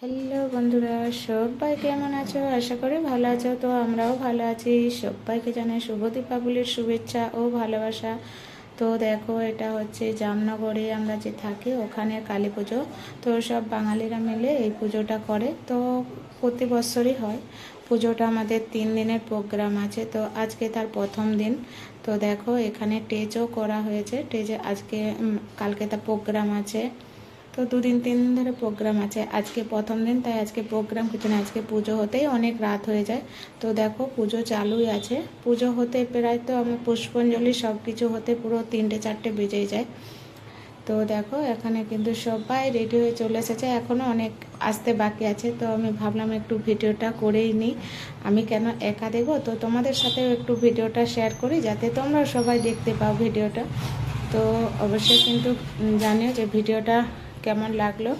Hello বন্ধুরা, সবাই কেমন আছো? আশা করি ভালো আছো। তো আমরাও ভালো আছি। সবাইকে জানাই শুভ দীপাবলির শুভেচ্ছা ও ভালোবাসা। তো দেখো, এটা হচ্ছে জামনগরে আমরা যে থাকি ওখানে কালী পুজো। তো সব বাঙালিরা মিলে এই পুজোটা করে। তো প্রতি বছরই হয় পুজোটা। আমাদের 3 দিনের প্রোগ্রাম আছে। তো আজকে তার প্রথম দিন। তো দেখো, এখানে স্টেজও করা হয়েছে। স্টেজে আজকে কালকে তার প্রোগ্রাম আছে। তো 2 দিন 3 দিন ধরে প্রোগ্রাম আছে। আজকে প্রথম দিন, তাই আজকে প্রোগ্রাম কিছু না, আজকে পুজো হতেই অনেক রাত হয়ে যায়। তো দেখো, পুজো চালুই আছে। পুজো হতে প্রায় তো আমার পুষ্পাঞ্জলি সব কিছু হতে পুরো 3টে 4টে বেজেই যায়। তো দেখো, এখানে কিন্তু সবাই রেডি হয়ে চলে এসেছে। এখনও অনেক আসতে বাকি আছে। তো আমি ভাবলাম একটু ভিডিওটা করেই নিই। আমি কেন একা দেবো, তো তোমাদের সাথেও একটু ভিডিওটা শেয়ার করি যাতে তোমরা সবাই দেখতে পাও ভিডিওটা। তো অবশ্যই কিন্তু জানিও যে ভিডিওটা কেমন লাগলো।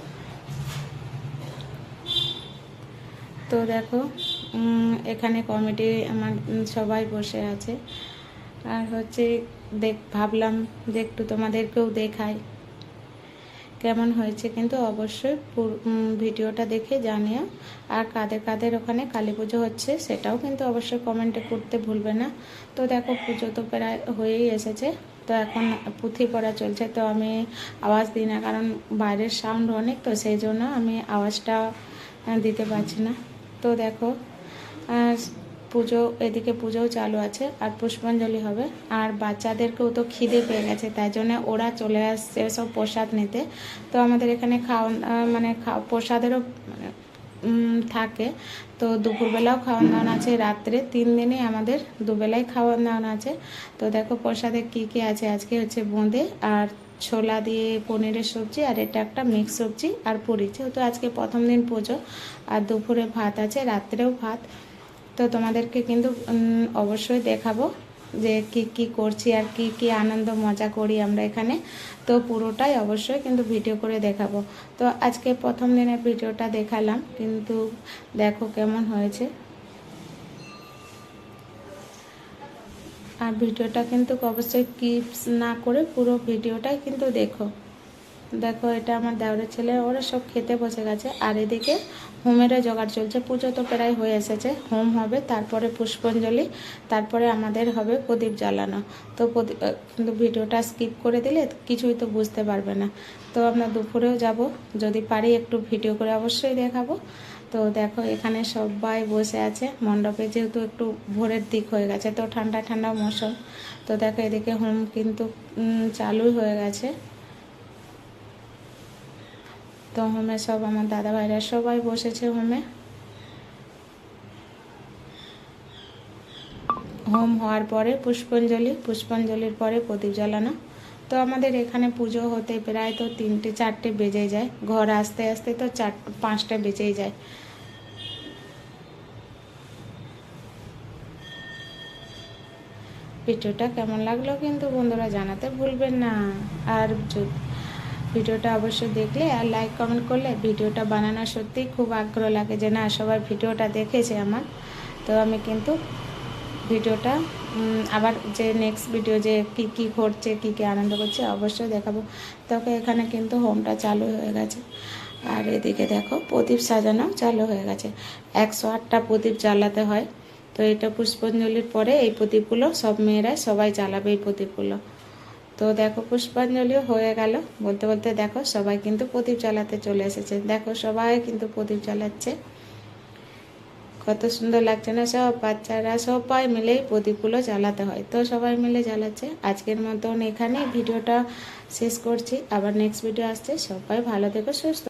তো দেখো, এখানে কমিটি আমার সবাই বসে আছে। আর হচ্ছে ভাবলাম যে একটু তোমাদেরকেও দেখাই কেমন হয়েছে। কিন্তু অবশ্যই ভিডিওটা দেখে জানিও। আর কাদের কাদের ওখানে কালী পুজো হচ্ছে সেটাও কিন্তু অবশ্যই কমেন্টে করতে ভুলবে না। তো দেখো, পুজো তো প্রায় হয়েই এসেছে। তো এখন পুঁথি পড়া চলছে। তো আমি আওয়াজ দিই না, কারণ বাইরের সাউন্ড অনেক, তো সেই জন্য আমি আওয়াজটা দিতে পারছি না। তো দেখো, পুজো এদিকে পুজোও চালু আছে আর পুষ্পাঞ্জলি হবে। আর বাচ্চাদেরকেও তো খিদে পেয়ে গেছে, তাই জন্য ওরা চলে আসছে সব প্রসাদ নিতে। তো আমাদের এখানে প্রসাদেরও থাকে। তো দুপুরবেলাও খাওয়ান দাওয়ান আছে, রাত্রে 3 দিনে আমাদের দুবেলাই খাওয়ান দাওয়ান আছে। তো দেখো, প্রসাদে কী কী আছে। আজকে হচ্ছে বোঁদে আর ছোলা দিয়ে পনিরের সবজি, আর এটা একটা মিক্স সবজি আর পুরি। যেহেতু আজকে প্রথম দিন পুজো, আর দুপুরে ভাত আছে, রাত্রেও ভাত। তো তোমাদেরকে কিন্তু অবশ্যই দেখাবো যে কি কি করছি আর কি কি আনন্দ মজা করি আমরা এখানে। তো পুরোটাই অবশ্যই কিন্তু ভিডিও করে দেখাবো। তো আজকে প্রথম দিনের ভিডিওটা দেখালাম, কিন্তু দেখো কেমন হয়েছে। আর ভিডিওটা কিন্তু অবশ্যই স্কিপস না করে পুরো ভিডিওটাই কিন্তু দেখো। দেখো, এটা আমার দেওরের ছেলে, ওরা সব খেতে বসে গেছে। আর এদিকে হোমেরও জোগাড় চলছে। পুজো তো প্রায় হয়ে এসেছে, হোম হবে, তারপরে পুষ্পাঞ্জলি, তারপরে আমাদের হবে প্রদীপ জ্বালানো। তো কিন্তু ভিডিওটা স্কিপ করে দিলে কিছুই তো বুঝতে পারবে না। তো আমরা দুপুরেও যাব, যদি পারি একটু ভিডিও করে অবশ্যই দেখাবো। তো দেখো, এখানে সবাই বসে আছে মণ্ডপে, যেহেতু একটু ভোরের দিক হয়ে গেছে, তো ঠান্ডা ঠান্ডা মৌসুম। তো দেখো, এদিকে হোম কিন্তু চালুই হয়ে গেছে। তো হোমে সব আমার দাদা ভাইরা সবাই বসেছে হোমে। হোম হওয়ার পরে পুষ্পাঞ্জলির পরে প্রদীপ জ্বালানো। তো আমাদের এখানে পুজো হতে প্রায় তো 3টে 4টে বেজে যায়, ঘর আসতে আসতে তো 4-5টা বেজেই যায়। ভিডিওটা কেমন লাগলো কিন্তু বন্ধুরা জানাতে ভুলবেন না। আর ভিডিওটা অবশ্যই দেখলে আর লাইক কমেন্ট করলে ভিডিওটা বানানো সত্যিই খুব আগ্রহ লাগে যে না, সবাই ভিডিওটা দেখেছে আমার। তো আমি কিন্তু ভিডিওটা আবার যে নেক্সট ভিডিও যে কী কী ঘটছে, কী কী আনন্দ করছে অবশ্যই দেখাবো। তবে এখানে কিন্তু হোমটা চালু হয়ে গেছে। আর এদিকে দেখো, প্রদীপ সাজানো চালু হয়ে গেছে। 108টা প্রদীপ জ্বালাতে হয়। তো এটা পুষ্পাঞ্জলির পরে এই প্রদীপগুলো সব মেয়েরাই সবাই জ্বালাবে এই প্রদীপগুলো। তো দেখো, পুষ্পাঞ্জলিও হয়ে গেল। বলতে বলতে দেখো, সবাই কিন্তু প্রদীপ জ্বালাতে চলে এসেছে। দেখো, সবাই কিন্তু প্রদীপ জ্বালাচ্ছে। কত সুন্দর লাগছে না? সব বাচ্চারা সবাই মিলেই প্রদীপগুলো জ্বালাতে হয়। তো সবাই মিলে জ্বালাচ্ছে। আজকের মতন এখানে ভিডিওটা শেষ করছি। আবার নেক্সট ভিডিও আসছে। সবাই ভালো থেকো, সুস্থ।